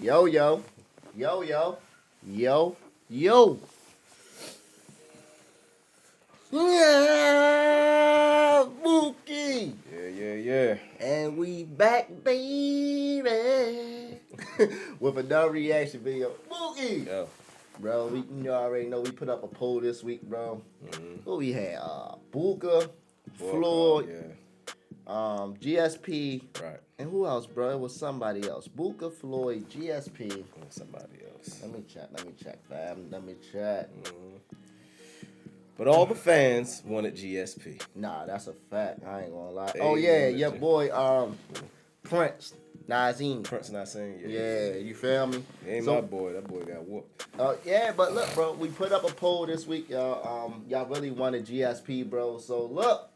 Yo, yo. Yo, yo. Yo, yo. Yeah, Mookie. Yeah. And we back, baby. With another reaction video. Mookie. Yo. Bro, you already know we put up a poll this week, bro. What we had? Booker, Floyd, GSP. Right. And who else, bro? It was somebody else. Booker, Floyd, GSP. And somebody else. Let me check, fam. Let me check. But all the fans wanted GSP. Nah, that's a fact. I ain't gonna lie. They Oh yeah, wanted your to. boy, Prince Nazim. Prince not saying Yeah, you feel me? He ain't So- my boy. That boy got whooped. Yeah, but look, bro, we put up a poll this week, y'all. Y'all really wanted GSP, bro. So look,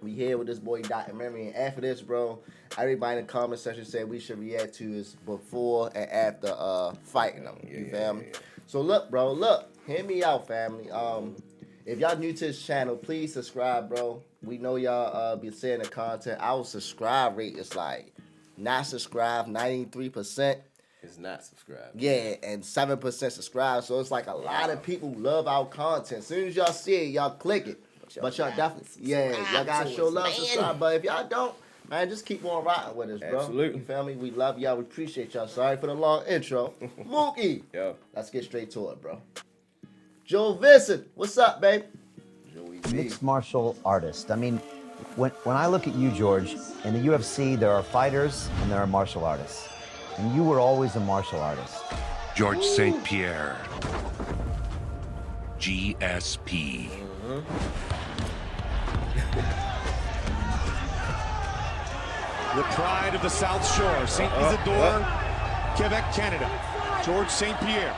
we here with this boy documentary, and after this, bro, everybody in the comment section said we should react to his before and after fighting him. You feel me? So look, bro, hear me out, family. If y'all new to this channel, please subscribe, bro. We know y'all be saying the content. Our subscribe rate is like not subscribed, 93%. It's not subscribed. Yeah, and 7% subscribe. So it's like a lot of people love our content. As soon as y'all see it, y'all click it. But y'all definitely, y'all gotta show love, subscribe. But if y'all don't, man, just keep on rocking with us, bro. Absolutely. You feel me? We love y'all. We appreciate y'all. Sorry for the long intro. Mookie. Yo. Let's get straight to it, bro. Joe Vincent, what's up, babe? Joey B. Mixed martial artist. I mean, when I look at you, George, in the UFC, there are fighters and there are martial artists. And you were always a martial artist. George St-pierre, GSP. The pride of the South Shore, St. Isidore, Quebec, Canada. George St-pierre.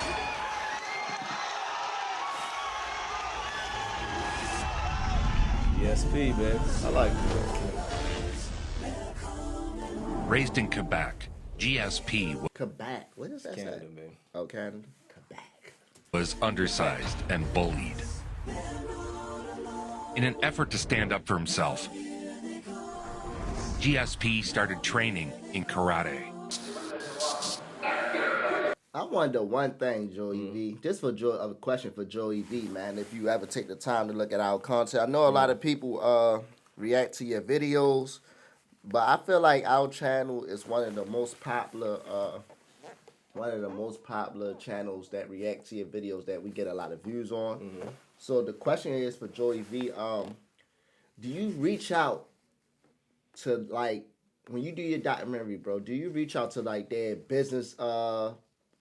GSP, baby. I like it. Raised in Quebec, GSP Quebec. What is that? Canada, say? baby. Oh, Canada. Quebec. was undersized and bullied. In an effort to stand up for himself, GSP started training in karate. I wonder one thing, Joey V. Just for a question for Joey V, man. If you ever take the time to look at our content, I know a lot of people react to your videos, but I feel like our channel is one of the most popular channels that react to your videos that we get a lot of views on. So the question is for Joey V. Do you reach out to, like, when you do your documentary, bro? Do you reach out to like their business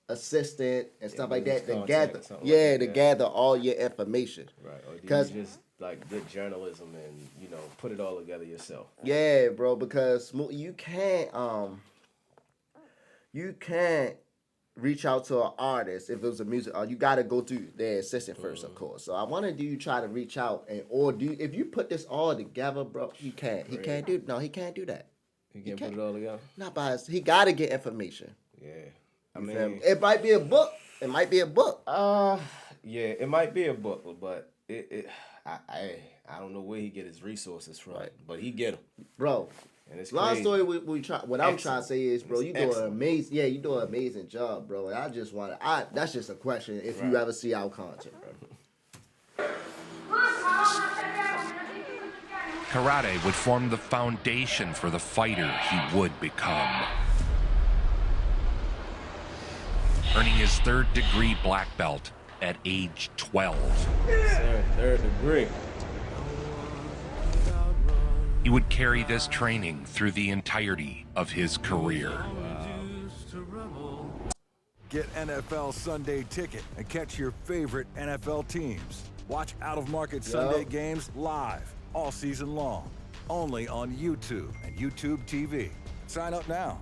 assistant and stuff like that to gather, to gather all your information? Right. Or do you 'Cause- just like good journalism and put it all together yourself? Yeah, bro, because you can't reach out to an artist if it was a music. You got to go through their assistant first, of course. So I wonder, do you try to reach out if you put this all together, bro? He can't. He can't do. No, he can't do that. He can't put it all together. Not by his. He got to get information. Yeah. I You mean, feel me? It might be a book. It might be a book. yeah, it might be a book, but I don't know where he get his resources from, but he get them, Bro. and it's Long crazy. story. What I'm trying to say is, bro, you do an Excellent. amazing. Yeah, you do an amazing job, bro. And I just want to. That's just a question. If you ever see our content, bro. Karate would form the foundation for the fighter he would become. Earning his third-degree black belt at age 12. Third degree. He would carry this training through the entirety of his career. Get NFL Sunday Ticket and catch your favorite NFL teams. Watch out-of-market Sunday games live all season long, only on YouTube and YouTube TV. Sign up now.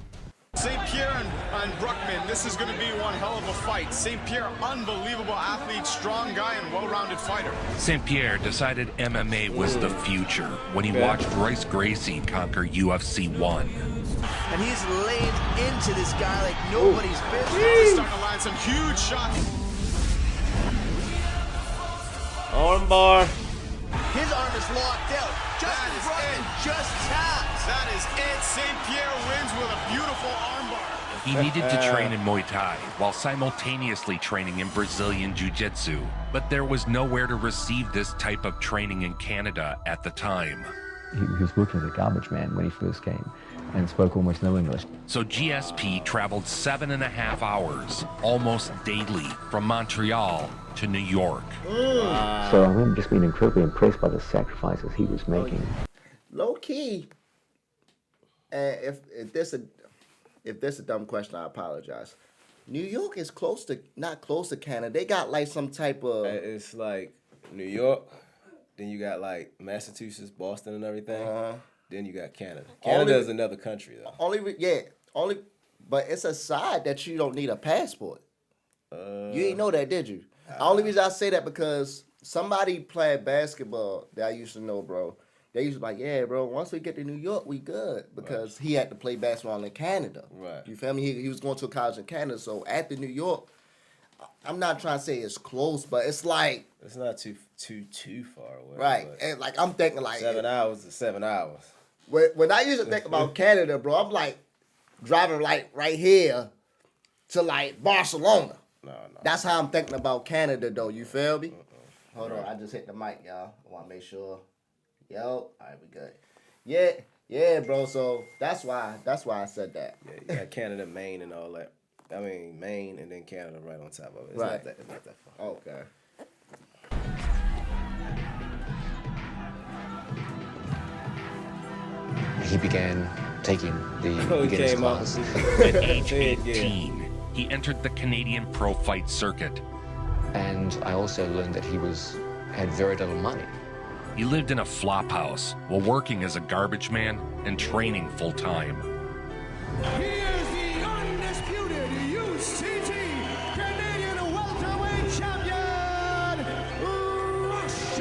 St-pierre and Bruckman, this is going to be one hell of a fight. St-pierre, unbelievable athlete, strong guy, and well-rounded fighter. St-pierre decided MMA was the future when he watched Royce Gracie conquer UFC 1. And he's laid into this guy like nobody's business. He's starting to land some huge shots. Armbar. His arm is locked out. That is Bruckman it. just taps. That is it. St-pierre wins with a beautiful armbar. He needed to train in Muay Thai while simultaneously training in Brazilian Jiu-Jitsu, but there was nowhere to receive this type of training in Canada at the time. He was working as a garbage man when he first came and spoke almost no English. So GSP traveled 7.5 hours, almost daily, from Montreal to New York. So I remember just being incredibly impressed by the sacrifices he was making. Low key. And if this a dumb question, I apologize. New York is not close to Canada. They got like some type of. It's like New York, then you got like Massachusetts, Boston, and everything. Then you got Canada. Canada is another country though. But it's a side that you don't need a passport. You didn't know that, did you? The only reason I say that because somebody playing basketball that I used to know, bro. They used to be like, yeah, bro, once we get to New York, we good. Because he had to play basketball in Canada. Right. You feel me? He was going to a college in Canada. So after New York, I'm not trying to say it's close, but it's like. It's not too far away. Right. And like, I'm thinking like. 7 hours is 7 hours. When I used to think about Canada, bro, I'm like driving like right here to like Barcelona. No. That's how I'm thinking about Canada, though. You feel me? Hold on. I just hit the mic, y'all. I want to make sure. Yo, all right, we good. Yeah, bro. So that's why I said that. Yeah, you got Canada, Maine, and all that. I mean, Maine and then Canada right on top of it. It's Right. It's not that far. Okay. He began taking the beginner's came up. class. At age 18, he entered the Canadian pro fight circuit. And I also learned that he had very little money. He lived in a flop house while working as a garbage man and training full time. He is the undisputed UCT Canadian welterweight champion, Rush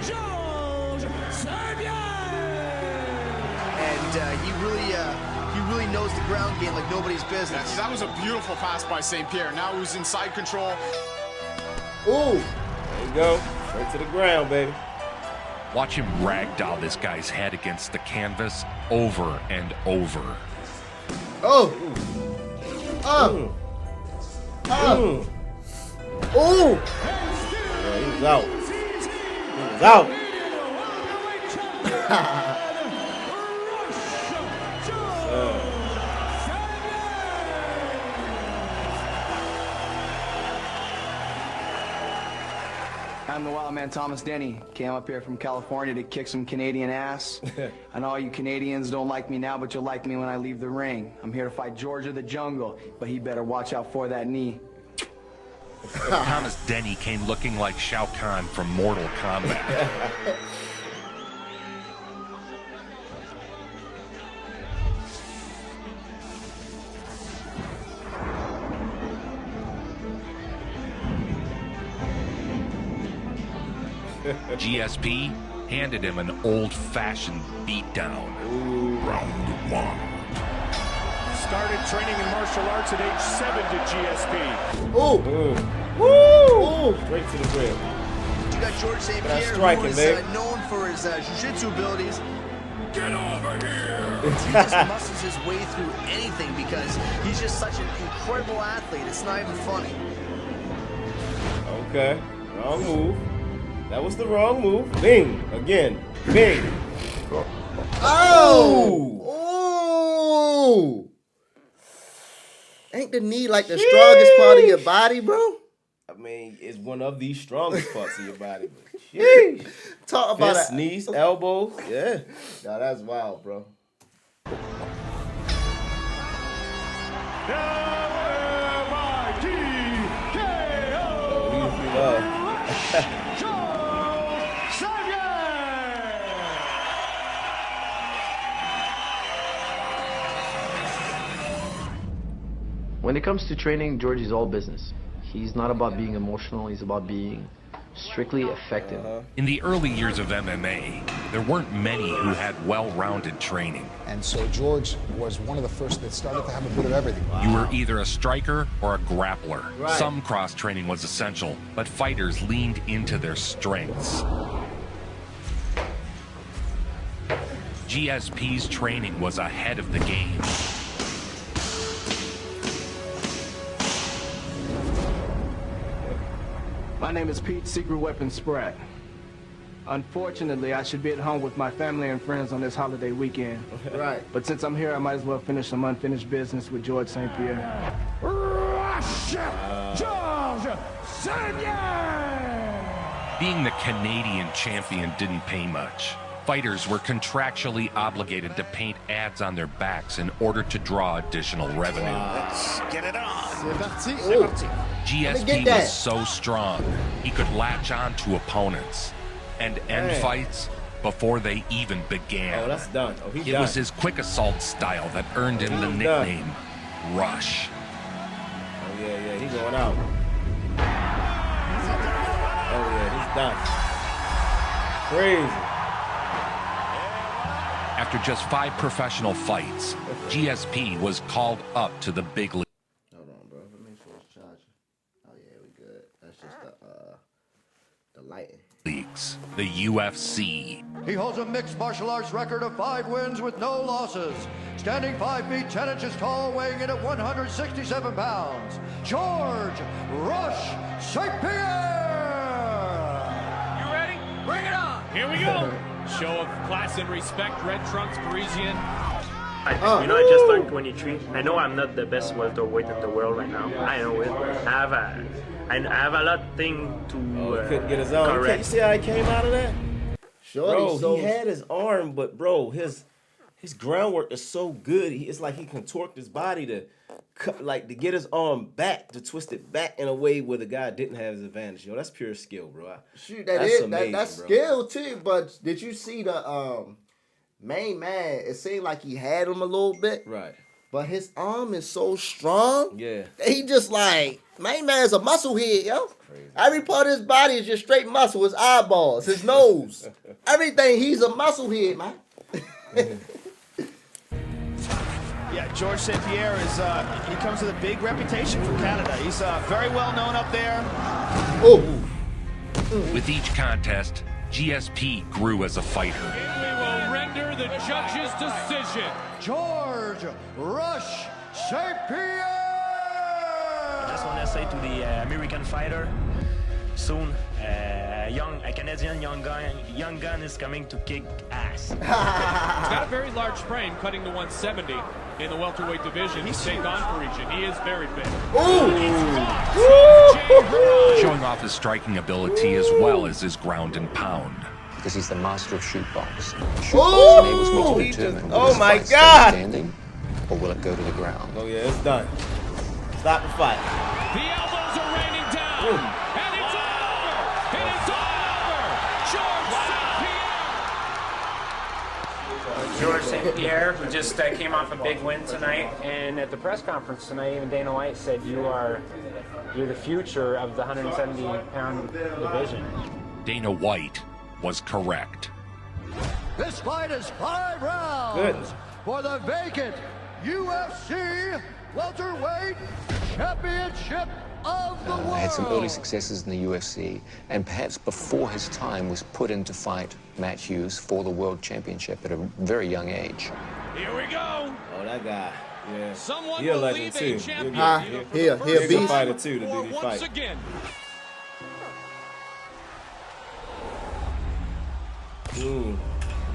George St-pierre. And he really knows the ground game like nobody's business. That was a beautiful pass by St-pierre. Now he's in side control. Ooh. There you go. Straight to the ground, baby. Watch him ragdoll this guy's head against the canvas over and over. Oh. Ooh. Yeah, he was out. He was out. I'm the wild man Thomas Denny. Came up here from California to kick some Canadian ass. I know all you Canadians don't like me now, but you'll like me when I leave the ring. I'm here to fight George of the Jungle, but he better watch out for that knee. Thomas Denny came looking like Shao Kahn from Mortal Kombat. GSP handed him an old-fashioned beatdown. Round one. Started training in martial arts at age 7 to GSP. Ooh. Woo. Straight to the rib. You got George St-pierre, striking, who is babe. known for his jiu-jitsu abilities. Get over here! He just muscles his way through anything because he's just such an incredible athlete. It's not even funny. Okay. Wrong move. That was the wrong move. Bing. Again. Bing. Oh. Ooh. Ain't the knee like the strongest part of your body, bro? I mean, it's one of the strongest parts of your body. Sheesh. Talk about Fists, it. knees, elbows. Yeah. Nah, that's wild, bro. When it comes to training, George is all business. He's not about being emotional, he's about being strictly effective. In the early years of MMA, there weren't many who had well-rounded training. And so George was one of the first that started to have a bit of everything. You were either a striker or a grappler. Right. Some cross-training was essential, but fighters leaned into their strengths. GSP's training was ahead of the game. My name is Pete, Secret Weapon Spratt. Unfortunately, I should be at home with my family and friends on this holiday weekend. Right. But since I'm here, I might as well finish some unfinished business with George St-pierre. George St-pierre! Being the Canadian champion didn't pay much. Fighters were contractually obligated to paint ads on their backs in order to draw additional revenue. Let's get it on. GSP was so strong, he could latch on to opponents and end fights before they even began. Oh, that's done. Oh, it was his quick assault style that earned him the nickname Rush. Oh, yeah, he's going out. Oh, yeah, he's done. Crazy. After just 5 professional fights, GSP was called up to the big league. Hold on, bro. Let me make sure it's charging. Oh, yeah, we good. That's just the lighting. Leagues, the UFC. He holds a mixed martial arts record of 5 wins with no losses. Standing 5 feet 10 inches tall, weighing in at 167 pounds, George Rush St-pierre! You ready? Bring it on! Here we go! Show of class and respect, red trunks, Parisian. I just turned 23. I know I'm not the best welterweight in the world right now. I know it. I have a lot of things to he couldn't get his own. correct. You see how he came out of that? Shorty, Bro, he had his arm, but bro, his groundwork is so good. It's like he contorted his body to get his arm back, to twist it back in a way where the guy didn't have his advantage. Yo, that's pure skill, bro. Shoot, That's amazing, that's bro. skill too. But did you see the main man? It seemed like he had him a little bit, right? But his arm is so strong. Yeah, he just like main man's a muscle head, yo. Crazy. Every part of his body is just straight muscle. His eyeballs, his nose, everything. He's a muscle head, man. Yeah, George St-pierre he comes with a big reputation from Canada. He's very well known up there. With each contest, GSP grew as a fighter. And we will render the judge's decision. George Rush St-pierre! I just want to say to the American fighter, soon a Canadian young gun is coming to kick ass. He's got a very large frame, cutting to 170 in the welterweight division. He's take on Parisian. He is very big. Showing off his striking ability as well as his ground and pound. Because he's the master of shootbox. Shootbox enables me to determine oh will this my fight stay God. standing or will it go to the ground. Oh yeah, it's done. Stop the fight. The elbows are raining down. And it's all over. It is all over. George St-pierre. George St-pierre, who just came off a big win tonight, and at the press conference tonight, even Dana White said you're the future of the 170-pound division. Dana White was correct. This fight is 5 rounds for the vacant UFC welterweight championship of the world. Had some early successes in the UFC, and perhaps before his time was put in to fight Matt Hughes for the world championship at a very young age. Here we go. Oh, that guy. Yeah. Someone he a will legend leave too. a champion. He's a fighter too. The dude he Once fight. again.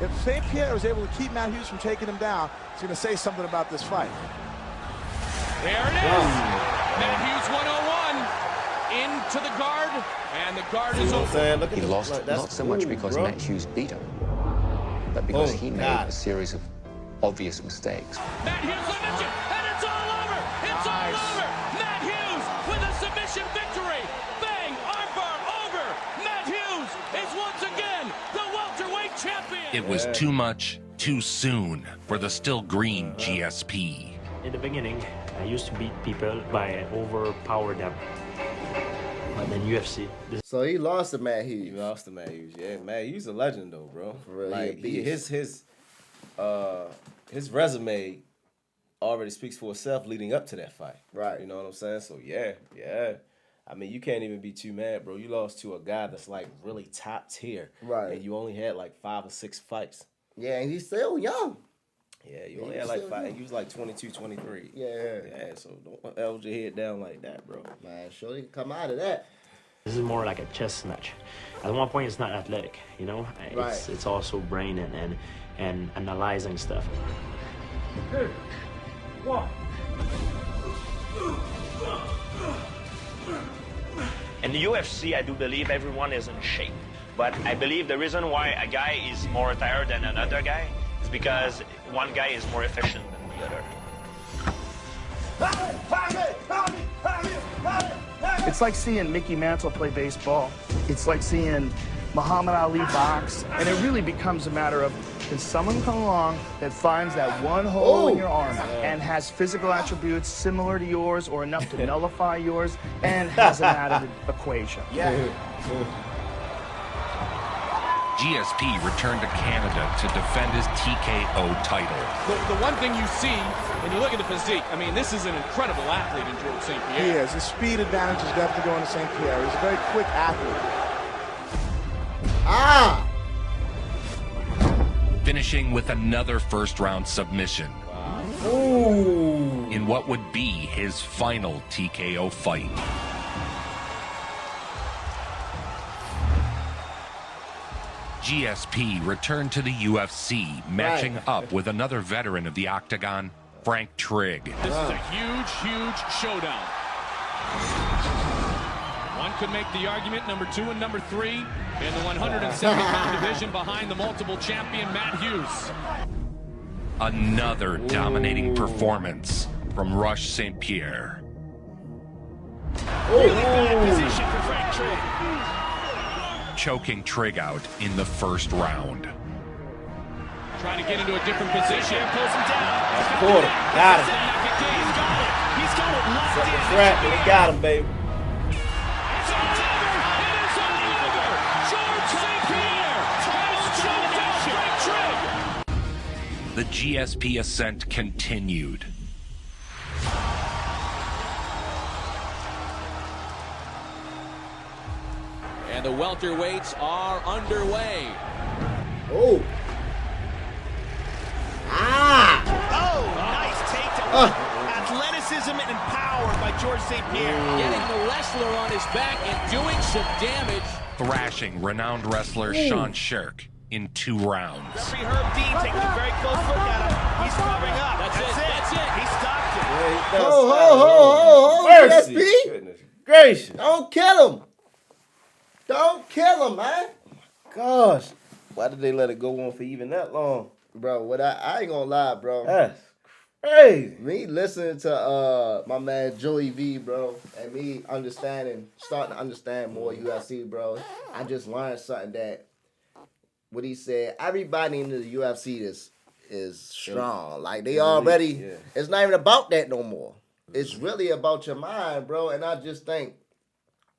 If St-pierre was able to keep Matt Hughes from taking him down, it's going to say something about this fight. There it is. Matt Hughes 101 into the guard, and the guard is over. He lost not so much because Matt Hughes beat him, but because he made a series of obvious mistakes. Matt Hughes submission, and it's all over. It's all over. Matt Hughes with a submission victory. Bang, armbar over. Matt Hughes is once again the welterweight champion. It was too much, too soon for the still green GSP. In the beginning, I used to beat people by overpower them. But then UFC. So he lost to Matt Hughes. He lost to Matt Hughes. Yeah, Matt Hughes a legend though, bro. For real, like he a beast. his resume already speaks for itself leading up to that fight. Right. You know what I'm saying? So yeah. I mean, you can't even be too mad, bro. You lost to a guy that's like really top tier. Right. And you only had like 5 or 6 fights. Yeah, and he's still young. Yeah, you only had like 5. He was like 22, 23. Yeah. Yeah, so don't hold your head down like that, bro. Man, sure he can come out of that. This is more like a chess match. At one point, it's not athletic, you know? Right. It's also brain and analyzing stuff. In the UFC, I do believe everyone is in shape. But I believe the reason why a guy is more tired than another guy is because one guy is more efficient than the other. It's like seeing Mickey Mantle play baseball. It's like seeing Muhammad Ali box. And it really becomes a matter of, can someone come along that finds that one hole in your arm and has physical attributes similar to yours or enough to nullify yours and has an added equation? GSP returned to Canada to defend his TKO title. The one thing you see when you look at the physique, I mean, this is an incredible athlete in George St-Pierre. He is. His speed advantage is definitely going to St-Pierre. He's a very quick athlete. Finishing with another first-round submission. In what would be his final TKO fight. GSP returned to the UFC, matching up with another veteran of the Octagon, Frank Trigg. This is a huge, huge showdown. One could make the argument, number 2 and number 3 in the 170-pound division behind the multiple champion Matt Hughes. Another dominating performance from Rush St-Pierre. Really bad position for Frank Trigg. Choking Trigg out in the first round. Trying to get into a different position. Pulls him down. Quarter. Got him. He's got it locked Set the in. trap, and he got him, baby. It's all over. It is all over. George St-Pierre has choked out Frank Trigg. The GSP ascent continued. And the welterweights are underway. Oh, Nice takedown. Athleticism and power by George St-Pierre. Getting the wrestler on his back and doing some damage. Thrashing renowned wrestler Sean Shirk in 2 rounds. Referee Herb Dean taking a very close look at him. He's covering up. That's it. He stopped it. ho, Mercy. GSP. Goodness gracious. Don't kill him. Don't kill him, man. Gosh. Why did they let it go on for even that long? Bro, what I ain't gonna lie, bro. That's crazy. Me listening to my man Joey V, bro, and me starting to understand more UFC, bro. I just learned something that what he said, everybody in the UFC is strong. Like they already, it's not even about that no more. It's really about your mind, bro. And I just think,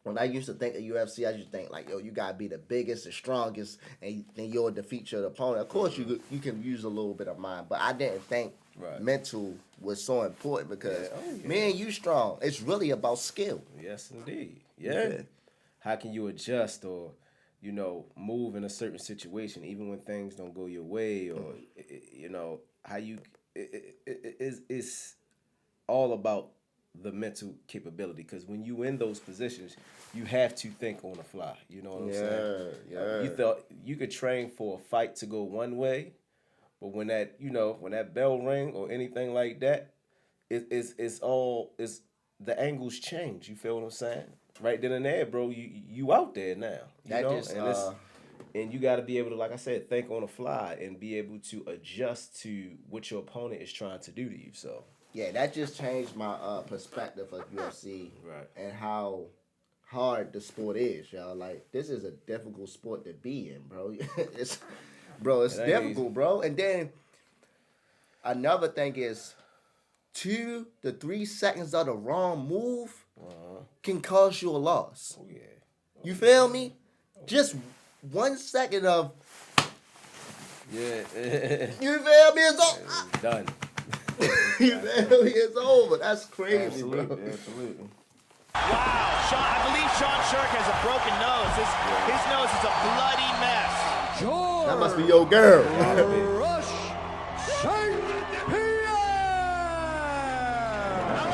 when I used to think of UFC, I just think like, yo, you gotta be the biggest, the strongest, and then you'll defeat your opponent. Of course, you can use a little bit of mind, but I didn't think mental was so important because me and you strong. It's really about skill. Yes, indeed. Yeah. How can you adjust or, move in a certain situation, even when things don't go your way, or how you? It's all about the mental capability, because when you in those positions, you have to think on the fly. You know what I'm saying? Yeah. You thought you could train for a fight to go one way, but when that bell ring or anything like that, it's the angles change. You feel what I'm saying? Right then and there, bro. You out there now. And you got to be able to, like I said, think on the fly and be able to adjust to what your opponent is trying to do to you. So. Yeah, that just changed my perspective of UFC and how hard the sport is, y'all. Like, this is a difficult sport to be in, bro. It's difficult, bro. And then another thing is 2 to 3 seconds of the wrong move can cause you a loss. Oh, yeah. You feel me? Just 1 second of... Yeah. You feel me? It's all... Done. It's over. That's crazy, bro. Absolutely. Wow, I believe Sean Shirk has a broken nose. His nose is a bloody mess. George That must be your girl. Rush St-Pierre!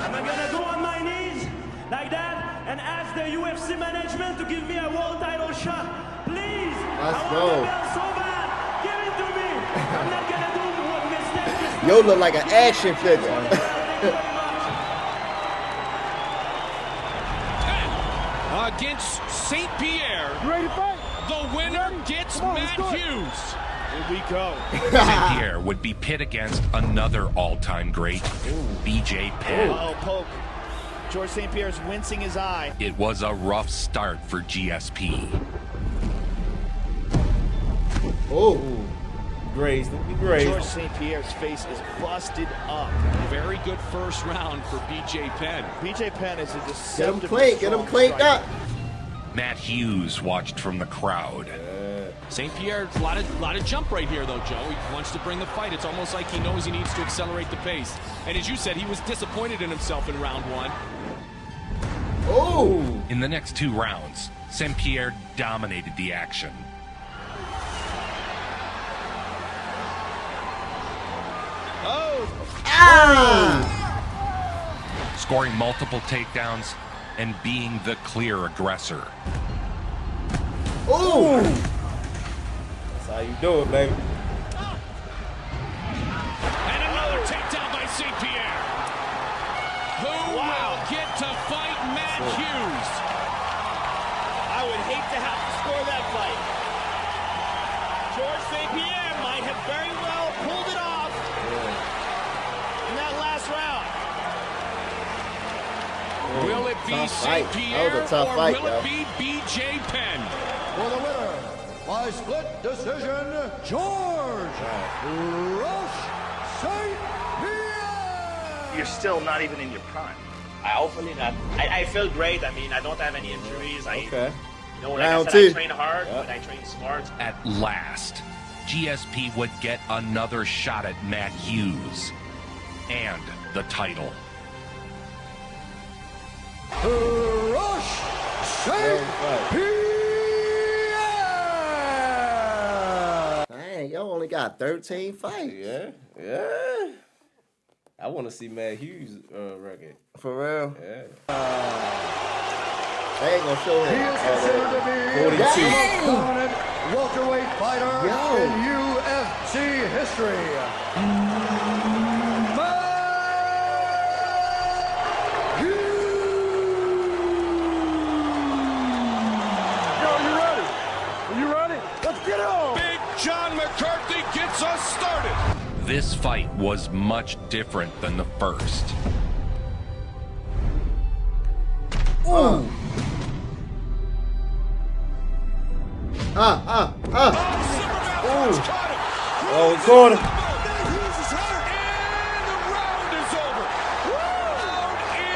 Am I gonna go on my knees like that? and ask the UFC management to give me a world title shot. Please. Let's I go. want the belt so bad. Give it to me. I'm not gonna do what mistakes. Yo look like an action figure. Against St-Pierre. You ready to fight? The winner gets Matt Hughes. Here we go. St-pierre would be pit against another all-time great, BJ Penn. Uh-oh, poke. George St-Pierre's wincing his eye. It was a rough start for GSP. Oh, grazed. He grazed. George St-Pierre's face is busted up. Very good first round for BJ Penn. BJ Penn is a Get him deceptive. clean. Get him cleaned up. Matt Hughes watched from the crowd. St-Pierre, a lot of jump right here, though, Joe. He wants to bring the fight. It's almost like he knows he needs to accelerate the pace. And as you said, he was disappointed in himself in round one. Oh! In the next 2 rounds, St-pierre dominated the action. Oh! Ah! Scoring multiple takedowns and being the clear aggressor. Oh! That's how you do it, baby. And another takedown by St-Pierre. Who will get to fight Matt Hughes? I would hate to have to score that fight. George St-Pierre might have very well pulled it off in that last round. Will it be Tough fight. St-Pierre That was a tough or fight, will though. it be BJ Penn? For the winner, by split decision, George Rush St-Pierre. You're still not even in your prime. Hopefully not. I feel great. I mean, I don't have any injuries. Okay. You know, like Round I said, two. I train hard, but I train smart. At last, GSP would get another shot at Matt Hughes and the title. Rush St-Pierre. Dang, y'all only got 13 fights. Yeah. I want to see Matt Hughes record. For real? Yeah. They ain't gonna show He him. is considered to be 42. the most dominant welterweight fighter Yo. in UFC history. Matt Hughes. Yo, you ready? Are you ready? Let's get on. Big John McCarthy gets us started. This fight was much different than the first. Oh, Oh, corner.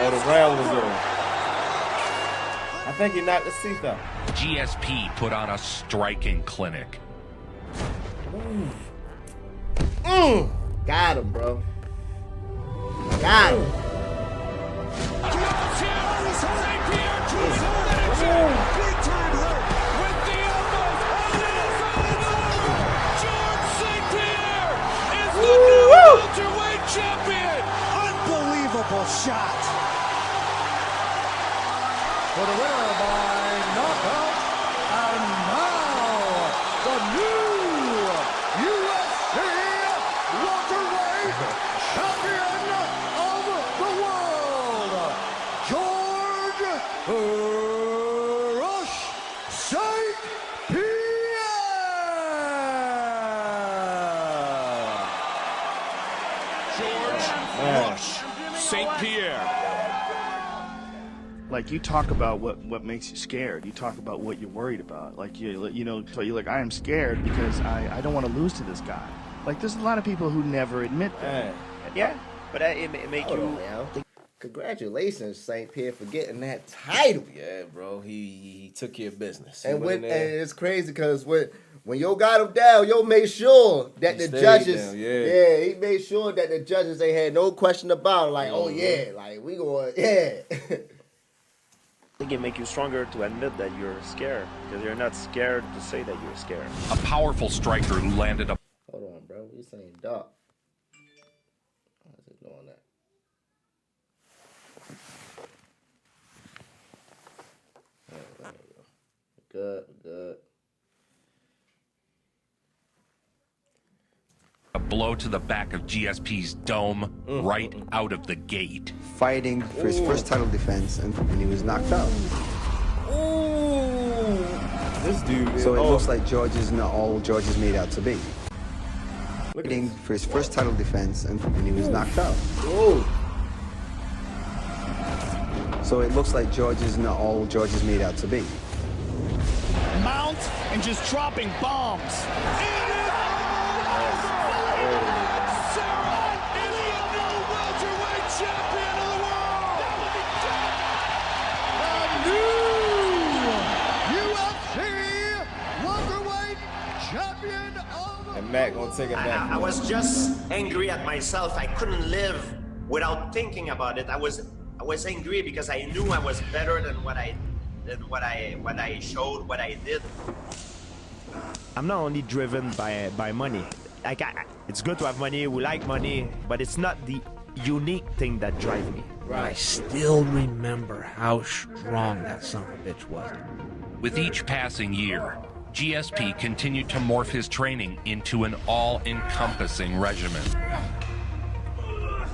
Oh, the round was over. I think he knocked his teeth out. GSP put on a striking clinic. got him, bro. Got him. Welterweight champion! Unbelievable shot. For the winner by knockout, and now the new UFC welterweight champion of the world, George Rush St-Pierre. Like, you talk about what makes you scared. You talk about what you're worried about. Like, so you're like, I am scared because I don't want to lose to this guy. Like, there's a lot of people who never admit that. Yeah, but it make Hold you. on, man. Congratulations, St-Pierre, for getting that title. Yeah, bro. He took care of business. And it's crazy because when yo got him down, yo made sure that He the stayed judges, down, yeah. he made sure that the judges they had no question about it. Like, oh yeah, like we going, yeah. I think it make you stronger to admit that you're scared because you're not scared to say that you're scared. A powerful striker who landed a Hold on, bro. You saying duck? How's it doing that? Good, good. A blow to the back of GSP's dome right out of the gate. Fighting for his first title defense, and he was knocked out. This dude. So it looks like George is not all George is made out to be. Fighting for his first title defense, and he was knocked out. So it looks like George is not all George is made out to be. Mount and just dropping bombs. And Matt gonna take it back. I was just angry at myself. I couldn't live without thinking about it. I was angry because I knew I was better than what I showed, what I did. I'm not only driven by money. Like it's good to have money. We like money, but it's not the unique thing that drives me. I still remember how strong that son of a bitch was. With each passing year, GSP continued to morph his training into an all-encompassing regimen.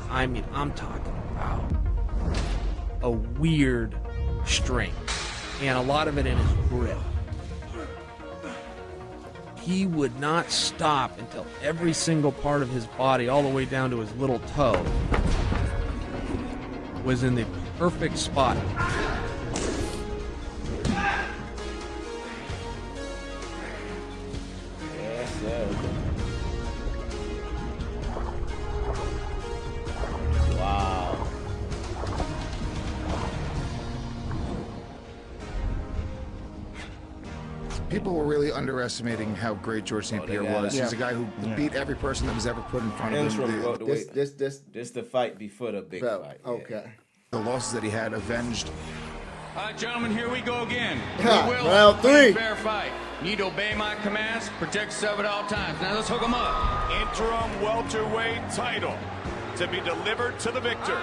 I mean, I'm talking about a weird strength, and a lot of it in his grip. He would not stop until every single part of his body, all the way down to his little toe, was in the perfect spot. Wow. People were really underestimating how great George St-Pierre was. He's a guy who beat every person that was ever put in front of him. This the fight before the big fight. Okay. The losses that he had avenged. All right, gentlemen, here we go again. We will Round three. fair fight. Need to obey my commands, protect yourself at all times. Now let's hook them up. Interim welterweight title to be delivered to the victor.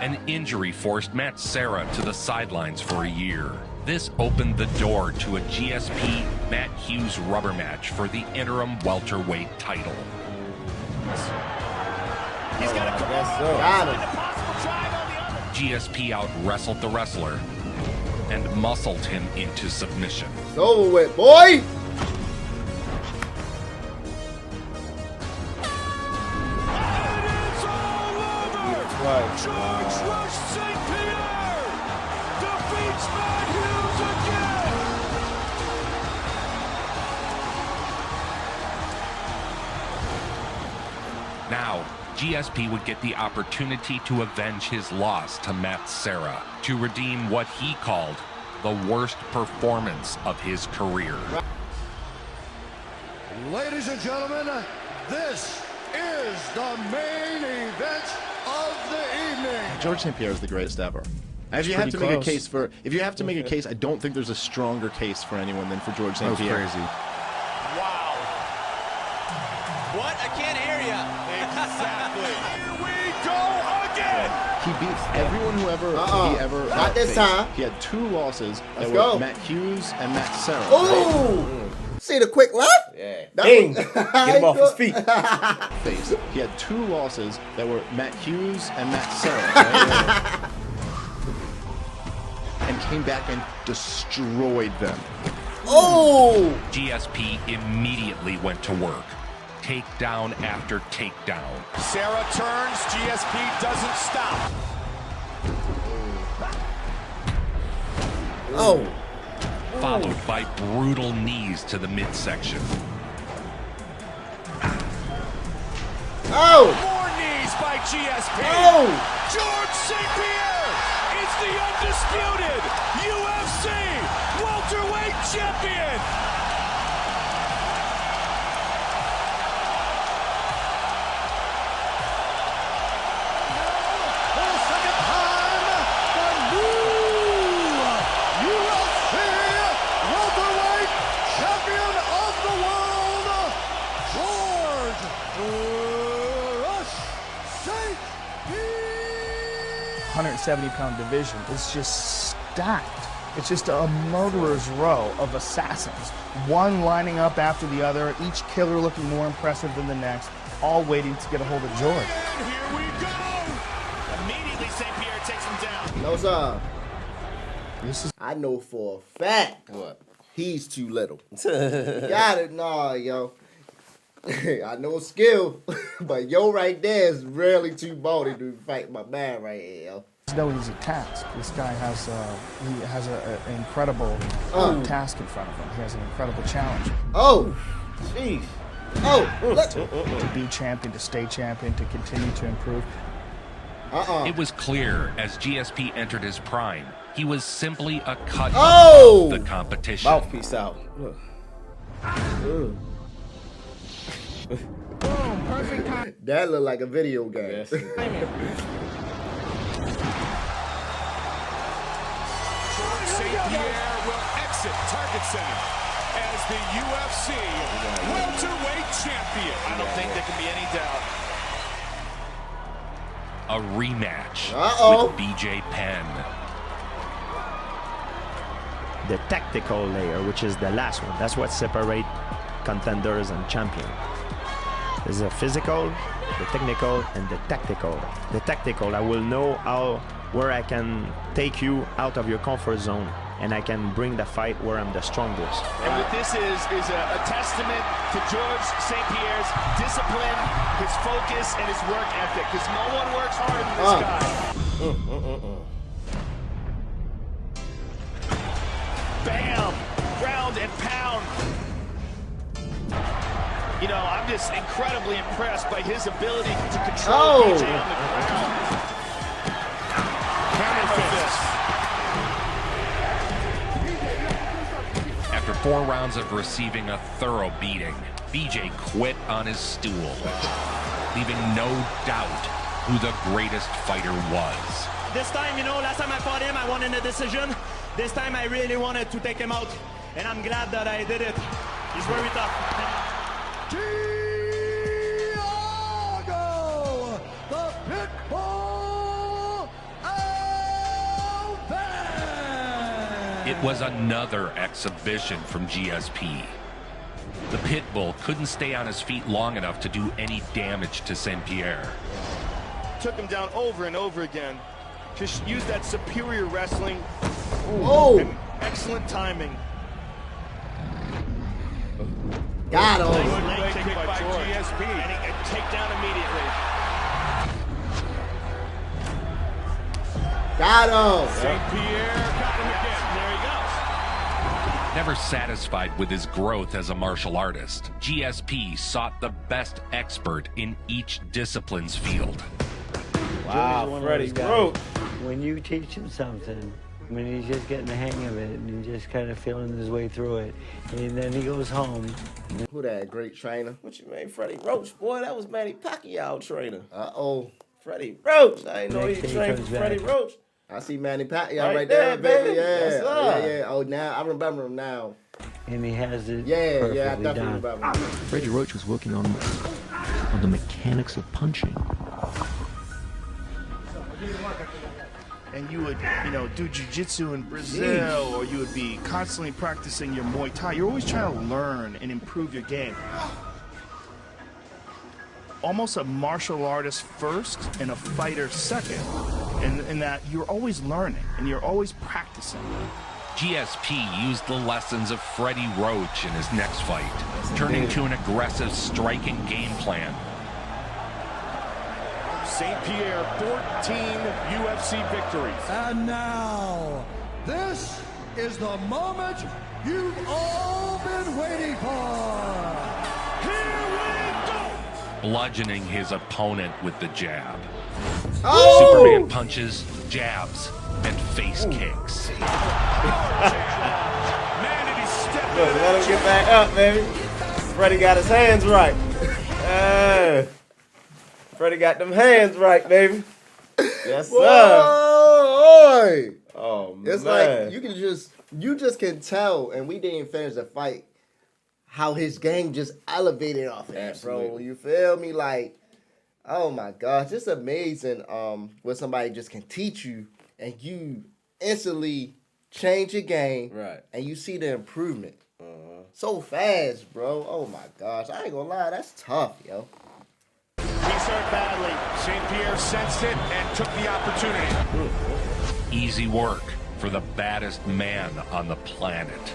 An injury forced Matt Serra to the sidelines for a year. This opened the door to a GSP Matt Hughes rubber match for the interim welterweight title. He's got a GSP out-wrestled the wrestler and muscled him into submission. It's over with, boy! George Rush St-Pierre defeats Matt Hughes again. Now, GSP would get the opportunity to avenge his loss to Matt Serra, to redeem what he called the worst performance of his career. Ladies and gentlemen, this is the main event of the evening. George St-Pierre is the greatest ever. If you have to make a case for, I don't think there's a stronger case for anyone than for George St-Pierre. That was crazy. Wow. What? I can't hear you. Exactly. Here we go again. He beats everyone who ever Not this faced. time. He had 2 losses Let's that go. were Matt Hughes and Matt Serra. Oh! See the quick left? Yeah. That Ding! was- Get him off his feet. Faced. He had 2 losses that were Matt Hughes and Matt Serra. Right? And came back and destroyed them. Oh! GSP immediately went to work. Takedown after takedown. Serra turns. GSP doesn't stop. Oh. Followed by brutal knees to the midsection. Oh! More knees by GSP. Oh! George St-Pierre is the undisputed UFC welterweight champion. For the second time, the new UFC welterweight champion of the world, George Rush St-Pierre. 170-pound division is just stacked. It's just a murderer's row of assassins. One lining up after the other, each killer looking more impressive than the next, all waiting to get a hold of George. And here we go! Immediately, St-Pierre takes him down. No, sir. I know for a fact What? he's too little. Got it? Nah, yo. I know skill, but yo right there is really too bony to fight my man right here, yo. No easy task. This guy has an incredible task in front of him. He has an incredible challenge. Oh, jeez. Oh, to be champion, to stay champion, to continue to improve. It was clear as GSP entered his prime, he was simply a cut above the competition. Mouthpiece out. Boom, perfect time. That looked like a video game. Yes. St-Pierre will exit Target Center as the UFC welterweight champion. I don't think there can be any doubt. A rematch with BJ Penn. The tactical layer, which is the last one. That's what separates contenders and champion. There's a physical, the technical, and the tactical. The tactical, I will know where I can take you out of your comfort zone, and I can bring the fight where I'm the strongest. And what this is a testament to George St-Pierre's discipline, his focus, and his work ethic, because no one works harder than this guy. Bam! Ground and pound. You know, I'm just incredibly impressed by his ability to control BJ on the ground. After 4 rounds of receiving a thorough beating, BJ quit on his stool, leaving no doubt who the greatest fighter was. This time, you know, last time I fought him, I won in a decision. This time I really wanted to take him out, and I'm glad that I did it. He's very tough. Tiago, the Pitbull Alves! It was another exhibition from GSP. The Pitbull couldn't stay on his feet long enough to do any damage to St-Pierre. Took him down over and over again. Just used that superior wrestling. And excellent timing. Got him. Good leg kick by GSP. And a takedown immediately. Got him. St-Pierre got him again. There he goes. Never satisfied with his growth as a martial artist, GSP sought the best expert in each discipline's field. Wow, Freddie Roach. When you teach him something, when he's just getting the hang of it and he's just kind of feeling his way through it, and then he goes home. Who that great trainer? What you mean, Freddie Roach? Boy, that was Manny Pacquiao trainer. Freddie Roach. I didn't know he trained for Freddie Roach. I see Manny Pacquiao right there, baby. Yeah. Yes, Yeah. Oh, now I remember him now. And he has it I perfectly definitely done. remember him. Freddie Roach was working on the mechanics of punching. And you would, do jiu-jitsu in Brazil, or you would be constantly practicing your Muay Thai. You're always trying to learn and improve your game. Almost a martial artist first and a fighter second. In that you're always learning and you're always practicing. GSP used the lessons of Freddie Roach in his next fight, turning to an aggressive striking game plan. St-Pierre, 14 UFC victories. And now, this is the moment you've all been waiting for. Here we go! Bludgeoning his opponent with the jab. Oh! Superman punches, jabs, and face kicks. Man, did he step Look, let him get back up, baby. Freddie got his hands right. Freddie got them hands right, baby. Yes, sir. Boy. Oh, man. It's like you just can tell, and we didn't finish the fight, how his game just elevated off of that, bro. You feel me? Like, oh my gosh, it's amazing what somebody just can teach you, and you instantly change your game, right, and you see the improvement so fast, bro. Oh my gosh, I ain't gonna lie, that's tough, yo. He's hurt badly. St-Pierre sensed it and took the opportunity. Easy work for the baddest man on the planet.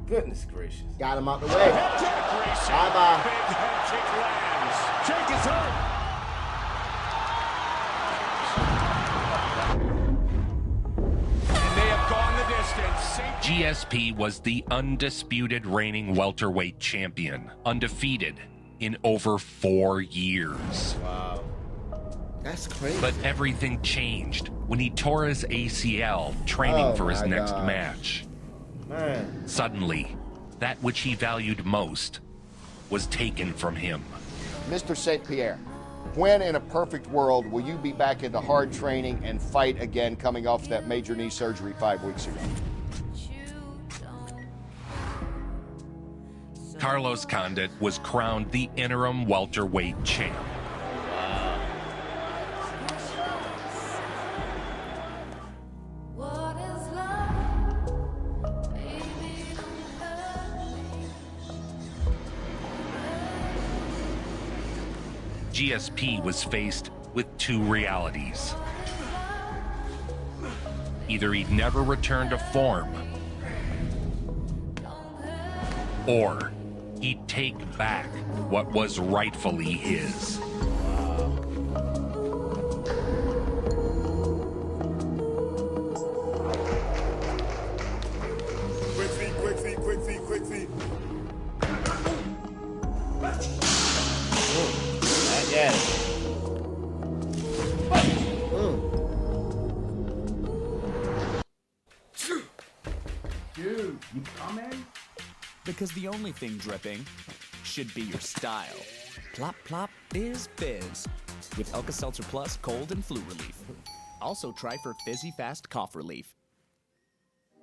Goodness gracious. Got him out the way. Bye-bye. Jake is hurt. And they have gone the distance. GSP was the undisputed reigning welterweight champion, undefeated in over 4 years. Wow. That's crazy. But everything changed when he tore his ACL training for his next match. Man. Suddenly, that which he valued most was taken from him. Mr. St-Pierre, when in a perfect world will you be back into hard training and fight again coming off that major knee surgery 5 weeks ago? Carlos Condit was crowned the interim welterweight champ. GSP was faced with 2 realities. Either he'd never return to form, or he'd take back what was rightfully his. Quick feet. Yeah. Dude, you coming? Because the only thing dripping should be your style. Plop Plop is Fizz with Alka-Seltzer Plus Cold and Flu Relief. Also try for Fizzy Fast Cough Relief.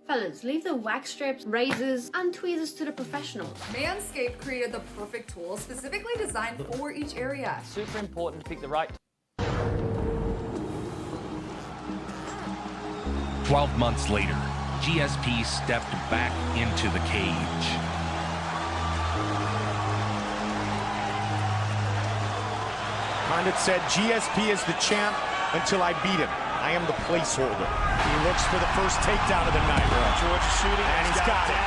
Fellas, leave the wax strips, razors, and tweezers to the professionals. Manscaped created the perfect tool specifically designed for each area. Super important to pick the right. 12 months later, GSP stepped back into the cage. Condit said, GSP is the champ until I beat him. I am the placeholder. He looks for the first takedown of the night. George is shooting, and he's got it.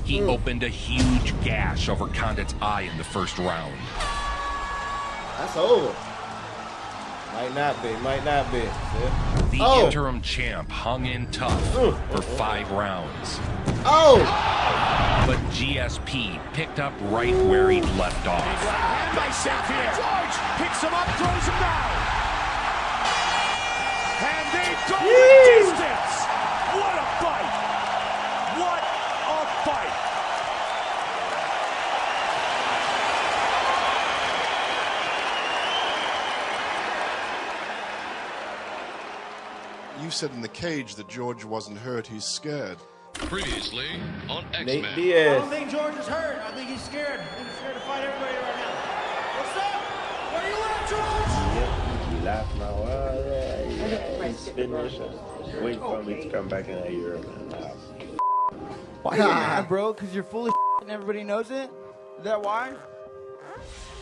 He opened a huge gash over Condit's eye in the first round. That's over. Might not be. Yeah. The interim champ hung in tough for 5 rounds. But GSP picked up right where he'd left off. Hand by St-Pierre. George picks him up, throws him down. And they go the distance. What a fight. What a fight. You said in the cage that George wasn't hurt, he's scared. Previously on X-Men. Nick Diaz. I don't think George is hurt. I think he's scared. I think he's scared to fight everybody right now. What's up? Where you at, George? He laughed now. He's finished. Wait for me to come back in a year and a half. Why are you mad, bro? Because you're full of and everybody knows it? Is that why?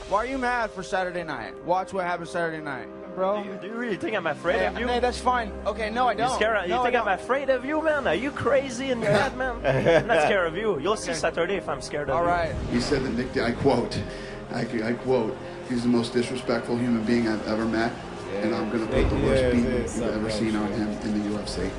Why are you mad for Saturday night? Watch what happens Saturday night. Bro. Do you really think I'm afraid of you? Hey, that's fine. Okay, no, I don't. You think I'm afraid of you, man? Are you crazy in your head, man? I'm not scared of you. You'll see Saturday if I'm scared of you. All right. He said that Nick, I quote, he's the most disrespectful human being I've ever met, and I'm going to put the worst beating you've ever seen on him in the UFC.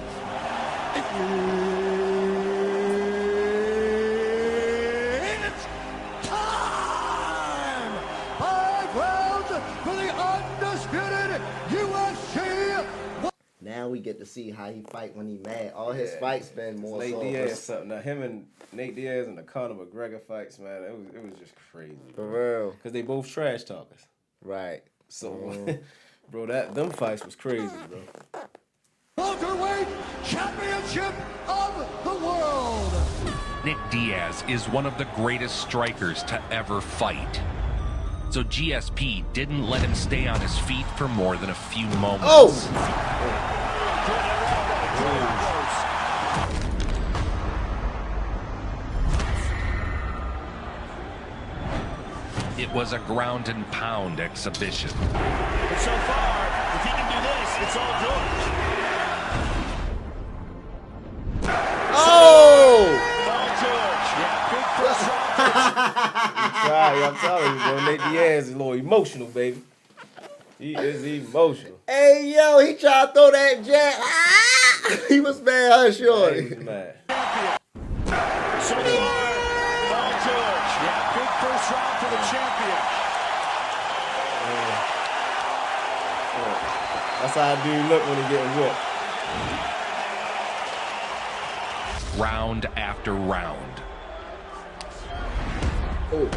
Now we get to see how he fight when he mad. All his fights been more Nate so. Diaz something. Now him and Nate Diaz and the Conor McGregor fights, man, it was just crazy. For real. Because they both trash talkers. Right. So, bro, them fights was crazy, bro. Welterweight Championship of the World. Nick Diaz is one of the greatest strikers to ever fight. So GSP didn't let him stay on his feet for more than a few moments. It was a ground and pound exhibition. But so far, if he can do this, it's all George. Oh! All George. Yeah, big first round. Sorry, I'm telling you, bro. Nick Diaz is a little emotional, baby. He is emotional. Hey, yo, he tried to throw that jab. Ah! He was mad, huh, Shorty? He was mad. So far, all George. Yeah, big first round for the champion. That's how a dude look when he getting whipped. Round after round. Oh.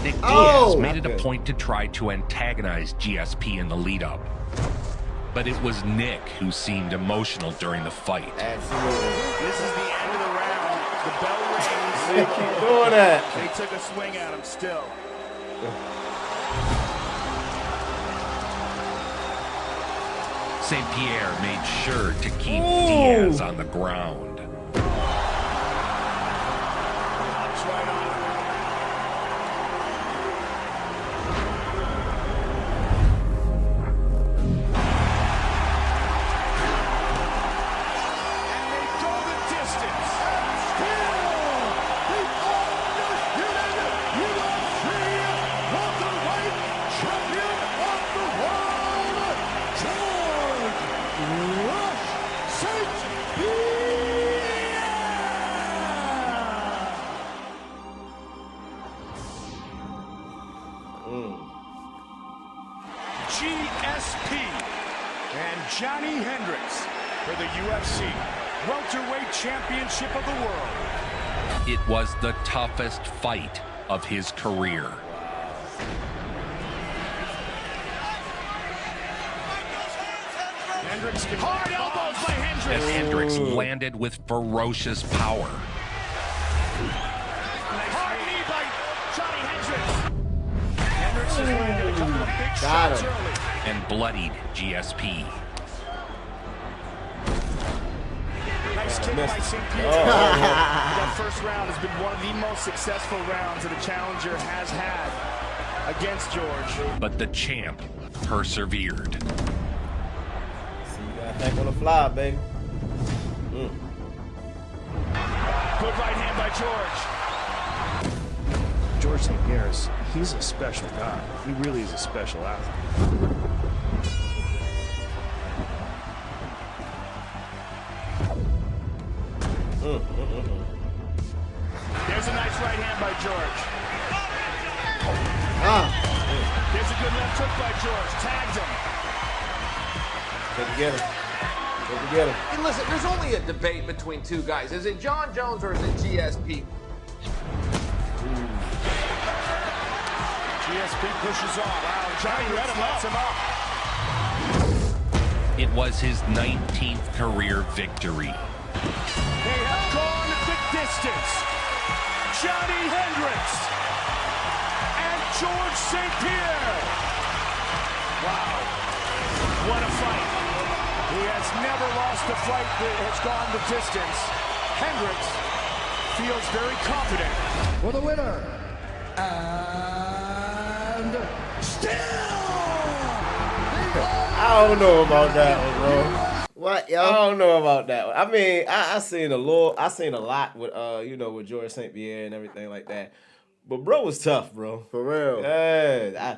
Nick Diaz made it a point to try to antagonize GSP in the lead-up. But it was Nick who seemed emotional during the fight. Absolutely. This is the end of the round. The bell rings. They keep doing that. They took a swing at him still. St-pierre made sure to keep Diaz on the ground. GSP and Johnny Hendricks for the UFC welterweight championship of the world. It was the toughest fight of his career. Hendricks, hard elbows by Hendricks. As Hendricks landed with ferocious power. Hard knee by Johnny Hendricks. Hendricks has landed a couple of big shots early. And bloodied GSP. Nice kick by St-pierre. That first round has been one of the most successful rounds that a challenger has had against George. But the champ persevered. See, you gotta think on the fly, baby. Good right hand by George. George St-pierre, he's a special guy. He really is a special athlete. There's a nice right hand by George. There's a good left hook by George. Tagged him. Go get him. Go get him. Hey, listen, there's only a debate between two guys. Is it John Jones or is it GSP? GSP pushes off. Wow, Johnny lets him up. It was his 19th career victory. They have gone the distance. Johnny Hendricks and George St-pierre. Wow, what a fight. He has never lost a fight that has gone the distance. Hendricks feels very confident. For the winner, and still, I don't know about that one, bro. What, yo? I don't know about that one. I mean, I seen a lot with with George St-pierre and everything like that. But bro was tough, bro. For real. Yeah,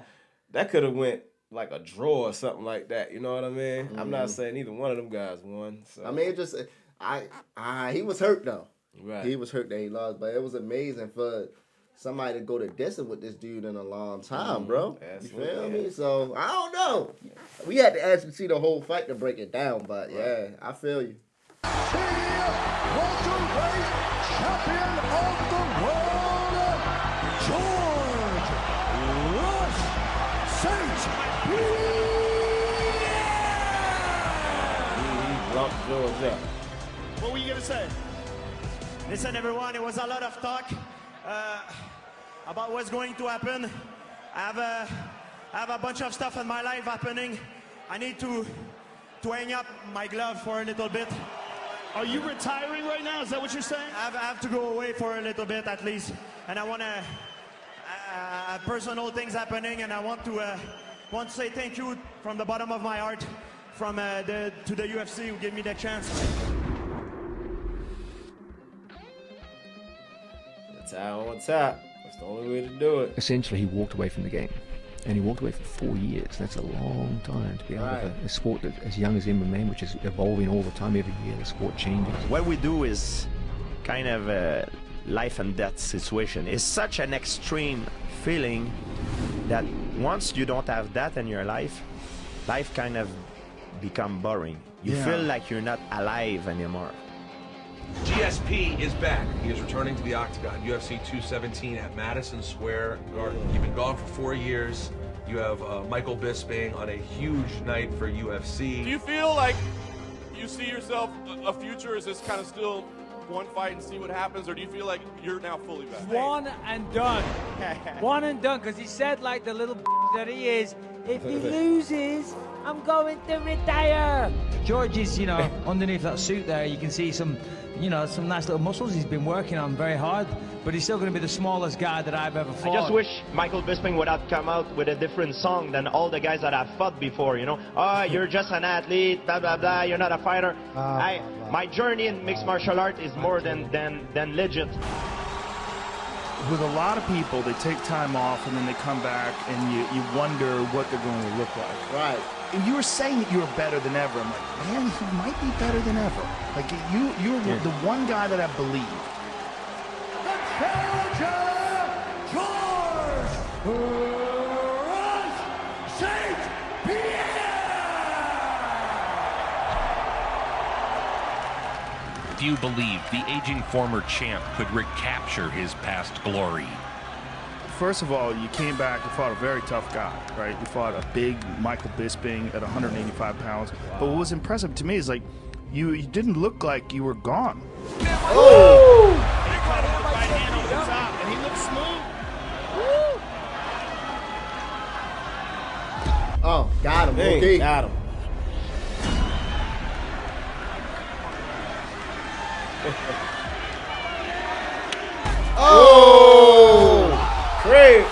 that could have went like a draw or something like that. You know what I mean? I'm not saying either one of them guys won. So. I mean, it just he was hurt though. Right. He was hurt that he lost, but it was amazing for somebody to go the distance with this dude in a long time, bro. Absolutely. You feel me? So I don't know. We had to actually see the whole fight to break it down, but yeah, I feel you. welterweight champion of the world, George Rush St-pierre. George up. What were you going to say? Listen, everyone, it was a lot of talk about what's going to happen. I have a bunch of stuff in my life happening. I need to hang up my glove for a little bit. Are you retiring right now? Is that what you're saying? I have to go away for a little bit at least, and I want to personal things happening, and I want to say thank you from the bottom of my heart to the UFC who gave me the chance. That's how on top. That's the only way to do it. Essentially, he walked away from the game. And he walked away for 4 years. That's a long time to be out of a sport that, as young as MMA, which is evolving all the time. Every year, the sport changes. What we do is kind of a life and death situation. It's such an extreme feeling that once you don't have that in your life kind of become boring. You feel like you're not alive anymore. GSP is back. He is returning to the Octagon, UFC 217 at Madison Square Garden. You've been gone for 4 years. You have Michael Bisping on a huge night for UFC. Do you feel like you see yourself a future? Is this kind of still one fight and see what happens, or do you feel like you're now fully back? One and done. One and done, because he said, like the little that he is, if he loses, I'm going to retire. George is, underneath that suit there, you can see some nice little muscles he's been working on very hard, but he's still going to be the smallest guy that I've ever fought. I just wish Michael Bisping would have come out with a different song than all the guys that I've fought before, Oh, you're just an athlete, blah, blah, blah, you're not a fighter. My journey in mixed martial art is more than legit. With a lot of people, they take time off and then they come back and you wonder what they're going to look like. Right. And you were saying that you were better than ever. I'm like, man, he might be better than ever. Like, you're the one guy that I believe. The challenger, George St-pierre! Do you believe the aging former champ could recapture his past glory? First of all, you came back and fought a very tough guy, right? You fought a big Michael Bisping at 185 pounds. Wow. But what was impressive to me is, like, you didn't look like you were gone. Oh! He caught him with the right hand over the top, and he looked smooth. Oh, got him. Hey, Okay. got him. Oh! Great. With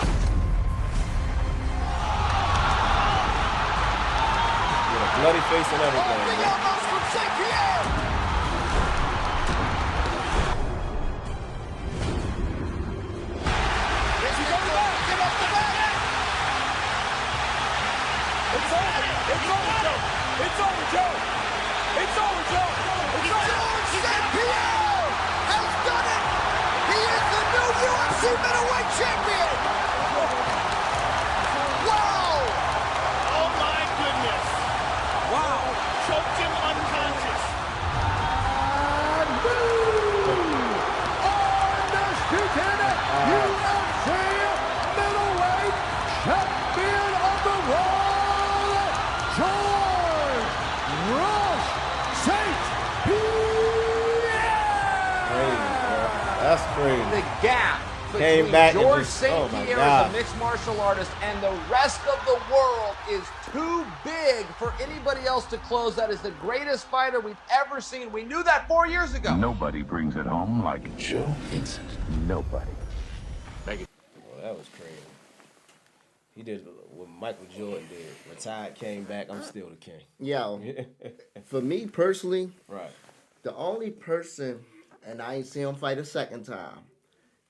a bloody face and everything. Big elbows from St-pierre! Is he going back? Get off the back! It's over. It's over, Joe. It's over, Joe. It's over, Joe. It's over. George St-pierre has done it! He is the new UFC middleweight champion! Wow! Oh, my goodness. Wow. Choked him unconscious. Undisputed UFC middleweight champion of the world, George Rush St-pierre! That's crazy. The gap Came between back and George just- oh my St-pierre God. as a mixed martial artist and the rest of the world is too big for anybody else to close. That is the greatest fighter we've ever seen. We knew that 4 years ago. Nobody brings it home like Joe. Nobody. Well, that was crazy. He did what Michael Jordan did. Retired, came back. I'm still the king. Yo, for me personally, Right. the only person, and I ain't seen him fight a second time,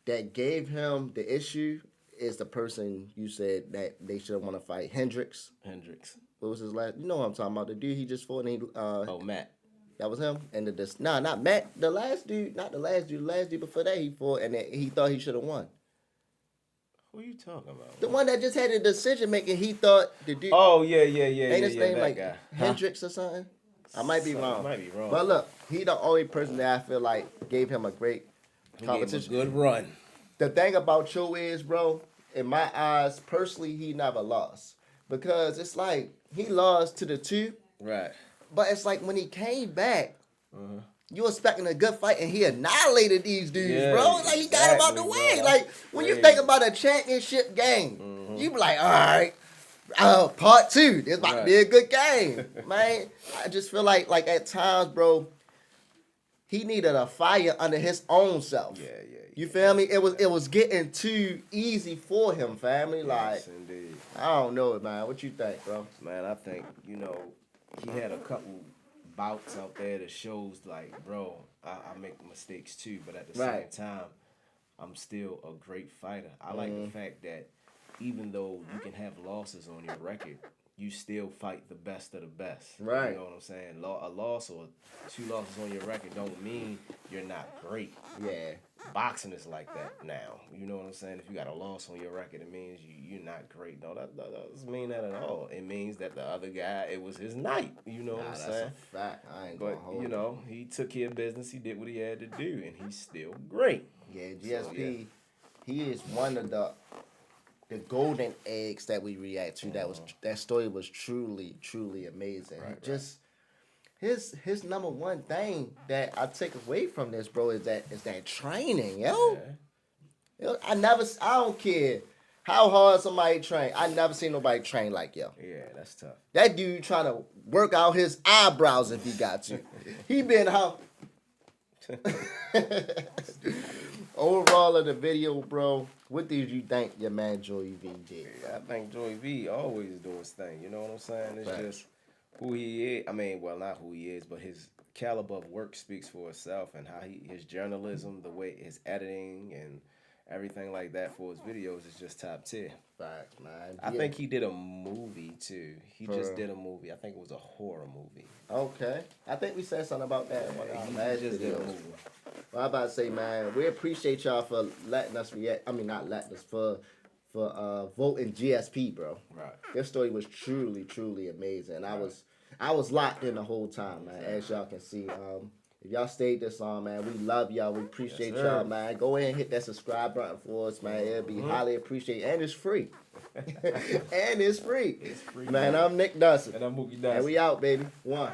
that gave him the issue is the person you said that they should want to fight, Hendricks. Hendricks. What was his last? You know what I'm talking about? The dude he just fought. And he, Matt. That was him. And not Matt. The last dude, not the last dude. The last dude before that he fought, and he thought he should have won. Who are you talking about? The one that just had the decision making. He thought the dude. Oh yeah. Ain't his name that like guy. Hendricks or something? I might be wrong. Might be wrong. But look, he the only person that I feel like gave him a great competition. Gave him a good run. The thing about Cho is, bro, in my eyes, personally, he never lost. Because it's like, he lost to the two. Right. But it's like when he came back, you expecting a good fight, and he annihilated these dudes, bro. Like, he got him out the way. Bro. Like, when you think about a championship game, you be like, all right, part 2. This about to be a good game, man. I just feel like at times, bro, he needed a fire under his own self. Yeah. You feel me? It was getting too easy for him, family. Like, Yes, indeed. I don't know, man. What you think, bro? Man, I think, he had a couple bouts out there that shows, like, bro, I make mistakes too, but at the same time, I'm still a great fighter. I like the fact that even though you can have losses on your record, you still fight the best of the best. Right. You know what I'm saying? A loss or 2 losses on your record don't mean you're not great. Yeah. Boxing is like that now. You know what I'm saying? If you got a loss on your record, it means you're not great. No, that doesn't mean that at all. It means that the other guy, it was his night. You know what I'm saying? That's a fact. I ain't gonna hold it. He took care of business. He did what he had to do, and he's still great. Yeah, GSP, he is one of the golden eggs that we react to. That story was truly, truly amazing. His number one thing that I take away from this, bro, is that training, yo. Yo, I don't care how hard somebody train. I never seen nobody train like yo. Yeah, that's tough. That dude trying to work out his eyebrows if he got to. He been how. Overall of the video, bro, what did you think your man Joey V did? I think Joey V always do his thing. You know what I'm saying? It's just who he is. I mean, well, not who he is, but his caliber of work speaks for itself, and how his journalism, the way his editing and everything like that for his videos is just top tier. Facts, man. I think he did a movie too. He just did a movie. I think it was a horror movie. Okay. I think we said something about that. He just did a movie. Well, I'm about to say, man, we appreciate y'all for letting us react. I mean, not letting us, for voting GSP, bro. Right. This story was truly, truly amazing. I was locked in the whole time, man. As y'all can see, if y'all stayed this long, man, we love y'all. We appreciate y'all, man. Go ahead and hit that subscribe button for us, man. It'll be highly appreciated, and it's free. And it's free. It's free, man. I'm Nick DUNSON. And I'm Mookie DUNSON. And we out, baby. 1.